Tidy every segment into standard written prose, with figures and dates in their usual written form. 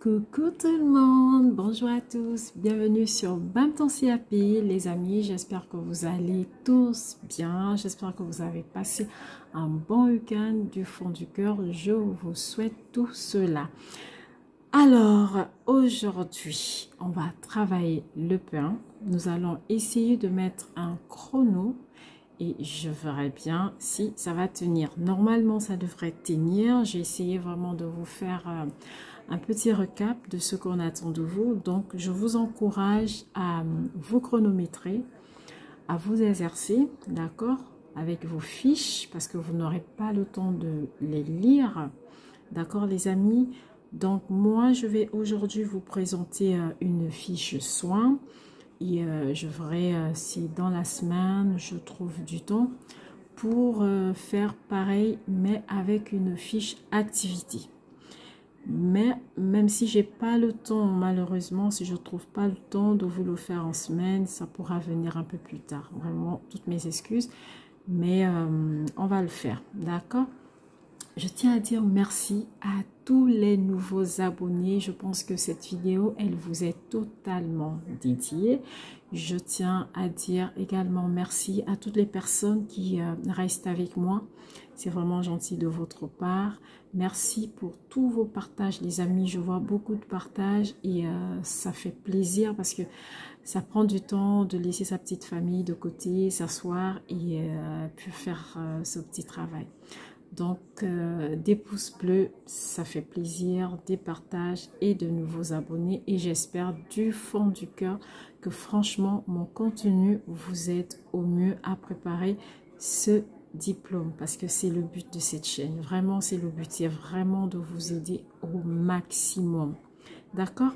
Coucou tout le monde, bonjour à tous, bienvenue sur Bam ton CAP les amis, j'espère que vous allez tous bien, j'espère que vous avez passé un bon week-end du fond du cœur, je vous souhaite tout cela. Alors aujourd'hui, on va travailler le pain, nous allons essayer de mettre un chrono et je verrai bien si ça va tenir. Normalement ça devrait tenir, j'ai essayé vraiment de vous faire un petit recap de ce qu'on attend de vous. Donc, je vous encourage à vous chronométrer, à vous exercer, d'accord, avec vos fiches, parce que vous n'aurez pas le temps de les lire, d'accord, les amis. Donc, moi, je vais aujourd'hui vous présenter une fiche soin et je verrai si dans la semaine, je trouve du temps pour faire pareil, mais avec une fiche activité. Mais même si j'ai pas le temps, malheureusement, si je trouve pas le temps de vous le faire en semaine, ça pourra venir un peu plus tard. Vraiment, toutes mes excuses, mais on va le faire, d'accord? Je tiens à dire merci à tous les nouveaux abonnés. Je pense que cette vidéo, elle vous est totalement dédiée. Je tiens à dire également merci à toutes les personnes qui restent avec moi. C'est vraiment gentil de votre part. Merci pour tous vos partages, les amis. Je vois beaucoup de partages et ça fait plaisir parce que ça prend du temps de laisser sa petite famille de côté, s'asseoir et puis faire ce petit travail. Donc, des pouces bleus, ça fait plaisir, des partages et de nouveaux abonnés. Et j'espère du fond du cœur que franchement, mon contenu vous aide au mieux à préparer ce diplôme. Parce que c'est le but de cette chaîne. Vraiment, c'est le but. C'est vraiment de vous aider au maximum. D'accord?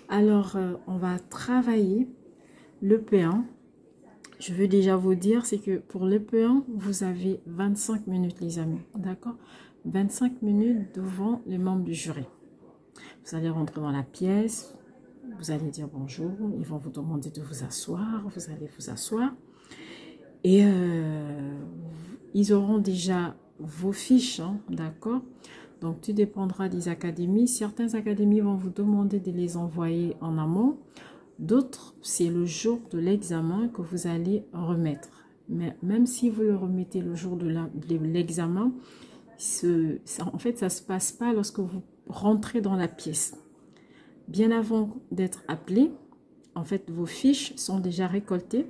Alors, on va travailler le P1. Je veux déjà vous dire, c'est que pour le P1, vous avez 25 minutes, les amis. D'accord? 25 minutes devant les membres du jury. Vous allez rentrer dans la pièce, vous allez dire bonjour, ils vont vous demander de vous asseoir, vous allez vous asseoir. Et ils auront déjà vos fiches, hein, d'accord? Donc, tout dépendra des académies. Certaines académies vont vous demander de les envoyer en amont. D'autres, c'est le jour de l'examen que vous allez remettre. Mais même si vous le remettez le jour de l'examen, en fait, ça ne se passe pas lorsque vous rentrez dans la pièce. Bien avant d'être appelé, en fait, vos fiches sont déjà récoltées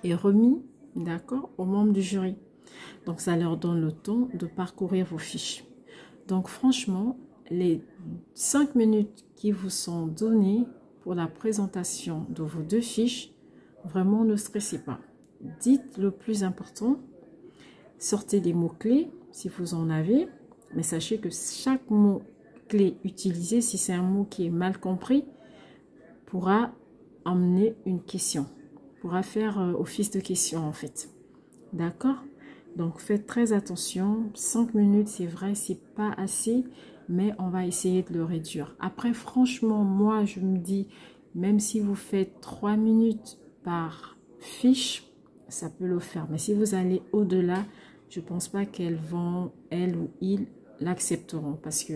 et remises, d'accord, aux membres du jury. Donc, ça leur donne le temps de parcourir vos fiches. Donc, franchement, les 5 minutes qui vous sont données pour la présentation de vos deux fiches, vraiment ne stressez pas. Dites le plus important, sortez des mots-clés si vous en avez, mais sachez que chaque mot-clé utilisé, si c'est un mot qui est mal compris, pourra emmener une question, pourra faire office de question en fait. D'accord? Donc faites très attention, 5 minutes c'est vrai, c'est pas assez, mais on va essayer de le réduire. Après, franchement, moi, je me dis, même si vous faites 3 minutes par fiche, ça peut le faire. Mais si vous allez au-delà, je ne pense pas qu'elles vont, elles ou ils, l'accepteront. Parce que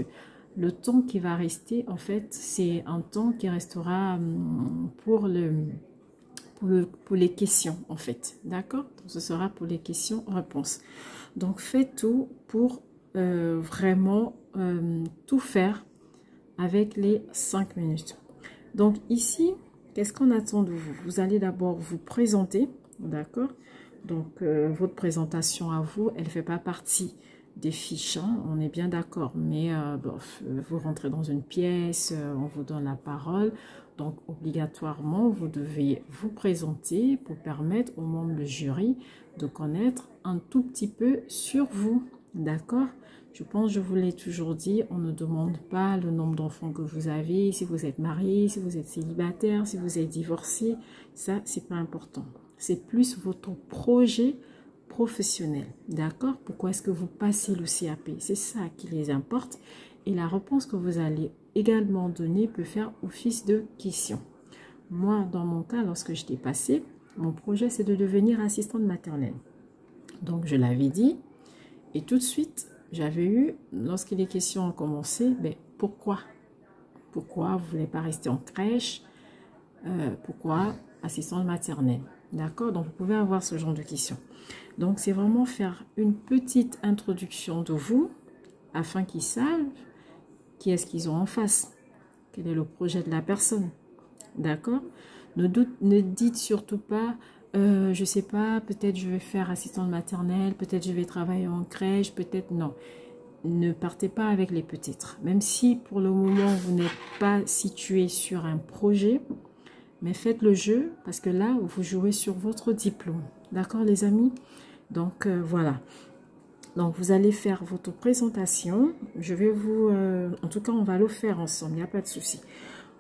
le temps qui va rester, en fait, c'est un temps qui restera pour les questions, en fait. D'accord? Ce sera pour les questions-réponses. Donc, faites tout pour vraiment tout faire avec les 5 minutes. Donc ici, qu'est-ce qu'on attend de vous? Vous allez d'abord vous présenter, d'accord? Donc votre présentation à vous, elle ne fait pas partie des fiches, hein, on est bien d'accord, mais vous rentrez dans une pièce, on vous donne la parole, donc obligatoirement vous devez vous présenter pour permettre aux membres du jury de connaître un tout petit peu sur vous, d'accord? Je pense, je vous l'ai toujours dit, on ne demande pas le nombre d'enfants que vous avez, si vous êtes marié, si vous êtes célibataire, si vous êtes divorcé, ça c'est pas important. C'est plus votre projet professionnel, d'accord? Pourquoi est-ce que vous passez le CAP? C'est ça qui les importe. Et la réponse que vous allez également donner peut faire office de question. Moi, dans mon cas, lorsque je l'ai passé, mon projet c'est de devenir assistante maternelle. Donc je l'avais dit, et tout de suite, j'avais eu, lorsque les questions ont commencé, pourquoi Pourquoi vous ne voulez pas rester en crèche? Pourquoi assistante maternelle? D'accord? Donc, vous pouvez avoir ce genre de questions. Donc, c'est vraiment faire une petite introduction de vous afin qu'ils savent qui est-ce qu'ils ont en face. Quel est le projet de la personne? D'accord? Ne dites surtout pas, je ne sais pas, peut-être je vais faire assistante maternelle, peut-être je vais travailler en crèche, peut-être non. Ne partez pas avec les peut-être. Même si pour le moment, vous n'êtes pas situé sur un projet, mais faites le jeu parce que là, vous jouez sur votre diplôme. D'accord, les amis? Donc, voilà. Donc, vous allez faire votre présentation. Je vais vous... en tout cas, on va le faire ensemble. Il n'y a pas de souci.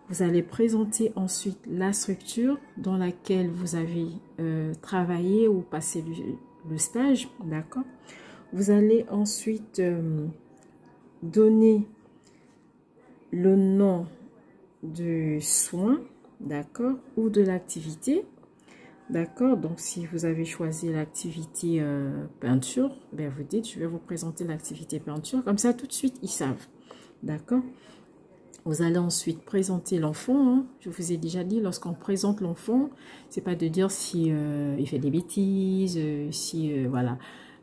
Vous allez présenter ensuite la structure dans laquelle vous avez travaillé ou passé le stage. D'accord? Vous allez ensuite donner le nom du soin, d'accord, ou de l'activité, d'accord. Donc, si vous avez choisi l'activité peinture, ben vous dites, je vais vous présenter l'activité peinture. Comme ça, tout de suite, ils savent, d'accord. Vous allez ensuite présenter l'enfant. Hein. Je vous ai déjà dit, lorsqu'on présente l'enfant, c'est pas de dire si il fait des bêtises, si voilà.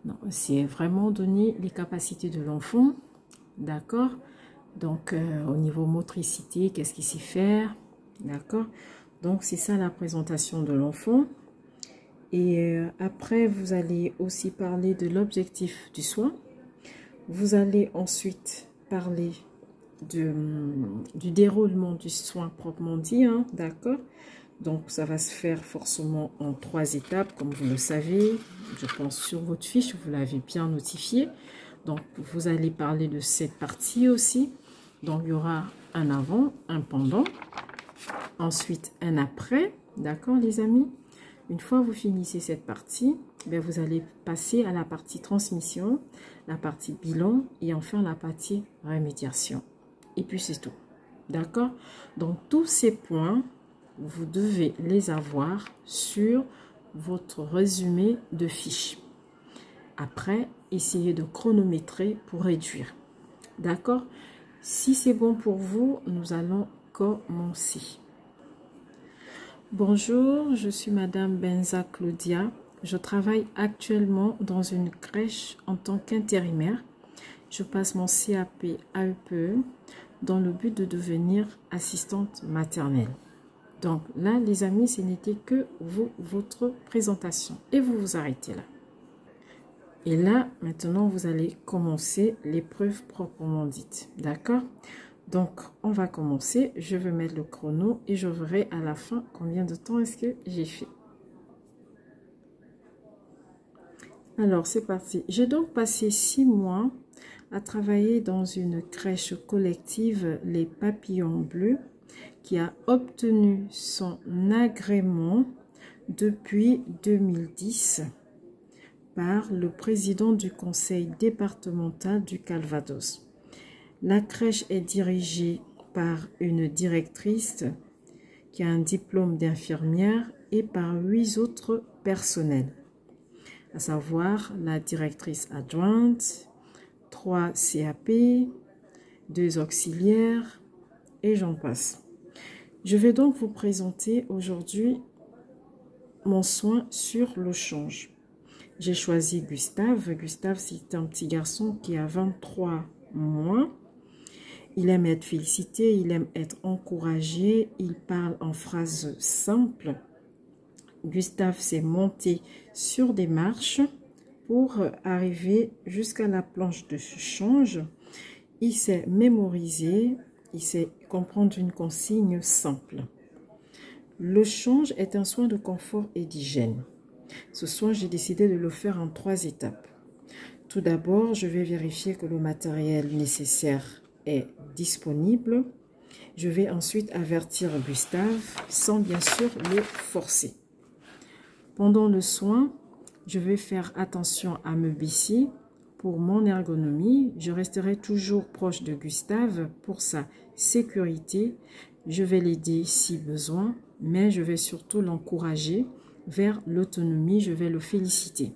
Non, c'est vraiment donner les capacités de l'enfant, d'accord. Donc, au niveau motricité, qu'est-ce qu'il sait faire, d'accord. Donc, c'est ça la présentation de l'enfant. Et après, vous allez aussi parler de l'objectif du soin. Vous allez ensuite parler du déroulement du soin proprement dit, hein, d'accord. Donc, ça va se faire forcément en 3 étapes, comme vous le savez. Je pense sur votre fiche, vous l'avez bien notifié. Donc, vous allez parler de cette partie aussi. Donc, il y aura un avant, un pendant. Ensuite, un après. D'accord, les amis? Une fois que vous finissez cette partie, bien, vous allez passer à la partie transmission, la partie bilan et enfin la partie remédiation. Et puis, c'est tout. D'accord? Donc, tous ces points, vous devez les avoir sur votre résumé de fiche. Après, essayez de chronométrer pour réduire. D'accord? Si c'est bon pour vous, nous allons commencer. Bonjour, je suis Madame Benza Claudia. Je travaille actuellement dans une crèche en tant qu'intérimaire. Je passe mon CAP AEPE dans le but de devenir assistante maternelle. Donc là, les amis, ce n'était que votre présentation. Et vous vous arrêtez là. Et là, maintenant, vous allez commencer l'épreuve proprement dite. D'accord? Donc, on va commencer. Je vais mettre le chrono et je verrai à la fin combien de temps est-ce que j'ai fait. Alors, c'est parti. J'ai donc passé 6 mois à travailler dans une crèche collective Les Papillons Bleus qui a obtenu son agrément depuis 2010 par le président du conseil départemental du Calvados. La crèche est dirigée par une directrice qui a un diplôme d'infirmière et par 8 autres personnels, à savoir la directrice adjointe, 3 CAP, 2 auxiliaires et j'en passe. Je vais donc vous présenter aujourd'hui mon soin sur le change. J'ai choisi Gustave. Gustave, c'est un petit garçon qui a 23 mois. Il aime être félicité, il aime être encouragé, il parle en phrases simples. Gustave s'est monté sur des marches pour arriver jusqu'à la planche de change. Il sait mémoriser, il sait comprendre une consigne simple. Le change est un soin de confort et d'hygiène. Ce soin, j'ai décidé de le faire en 3 étapes. Tout d'abord, je vais vérifier que le matériel nécessaire est disponible. Je vais ensuite avertir Gustave sans bien sûr le forcer. Pendant le soin, je vais faire attention à me baisser pour mon ergonomie. Je resterai toujours proche de Gustave pour sa sécurité. Je vais l'aider si besoin, mais je vais surtout l'encourager vers l'autonomie. Je vais le féliciter.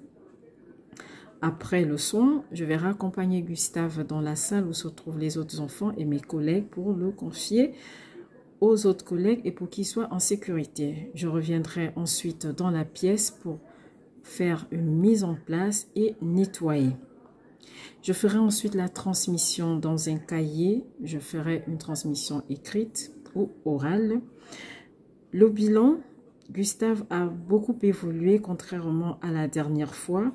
Après le soin, je vais raccompagner Gustave dans la salle où se trouvent les autres enfants et mes collègues pour le confier aux autres collègues et pour qu'il soit en sécurité. Je reviendrai ensuite dans la pièce pour faire une mise en place et nettoyer. Je ferai ensuite la transmission dans un cahier. Je ferai une transmission écrite ou orale. Le bilan, Gustave a beaucoup évolué contrairement à la dernière fois.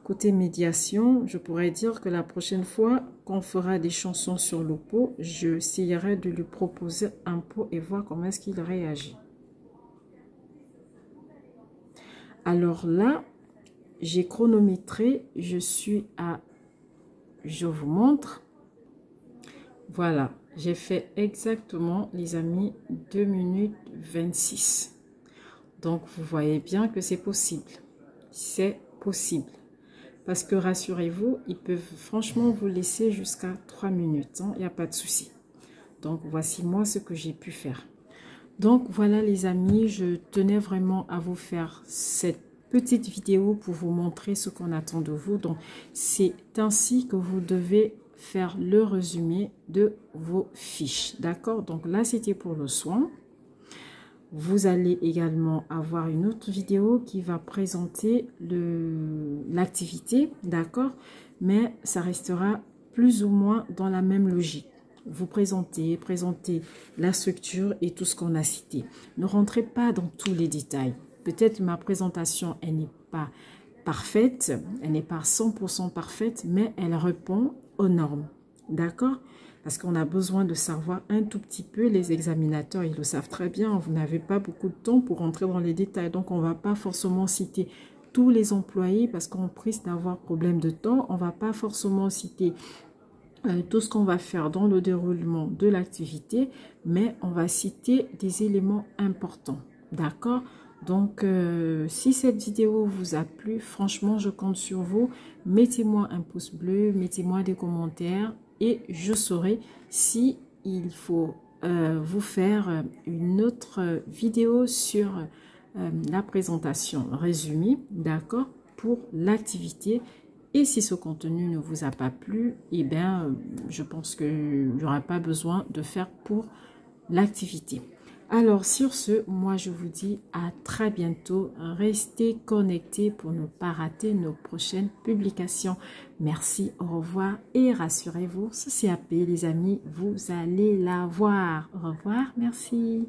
Côté médiation, je pourrais dire que la prochaine fois qu'on fera des chansons sur le pot, j'essayerai de lui proposer un pot et voir comment est-ce qu'il réagit. Alors là, j'ai chronométré, je vous montre. Voilà, j'ai fait exactement, les amis, 2 minutes 26. Donc, vous voyez bien que c'est possible. C'est possible. Parce que rassurez-vous, ils peuvent franchement vous laisser jusqu'à 3 minutes. Il n'y a pas de souci. Donc, voici moi ce que j'ai pu faire. Donc, voilà les amis, je tenais vraiment à vous faire cette petite vidéo pour vous montrer ce qu'on attend de vous. Donc, c'est ainsi que vous devez faire le résumé de vos fiches. D'accord? Donc là, c'était pour le soin. Vous allez également avoir une autre vidéo qui va présenter l'activité, d'accord? Mais ça restera plus ou moins dans la même logique. Vous présenter la structure et tout ce qu'on a cité. Ne rentrez pas dans tous les détails. Peut-être ma présentation, elle n'est pas parfaite, elle n'est pas 100% parfaite, mais elle répond aux normes, d'accord? Parce qu'on a besoin de savoir un tout petit peu, les examinateurs, ils le savent très bien, vous n'avez pas beaucoup de temps pour rentrer dans les détails, donc on ne va pas forcément citer tous les employés parce qu'on risque d'avoir problème de temps, on ne va pas forcément citer tout ce qu'on va faire dans le déroulement de l'activité, mais on va citer des éléments importants, d'accord? Donc, si cette vidéo vous a plu, franchement, je compte sur vous. Mettez-moi un pouce bleu, mettez-moi des commentaires et je saurai si il faut vous faire une autre vidéo sur la présentation résumée, d'accord, pour l'activité. Et si ce contenu ne vous a pas plu, eh bien, je pense qu'il n'y aura pas besoin de faire pour l'activité. Alors, sur ce, moi, je vous dis à très bientôt. Restez connectés pour ne pas rater nos prochaines publications. Merci, au revoir et rassurez-vous, ce CAP, les amis, vous allez la voir. Au revoir, merci.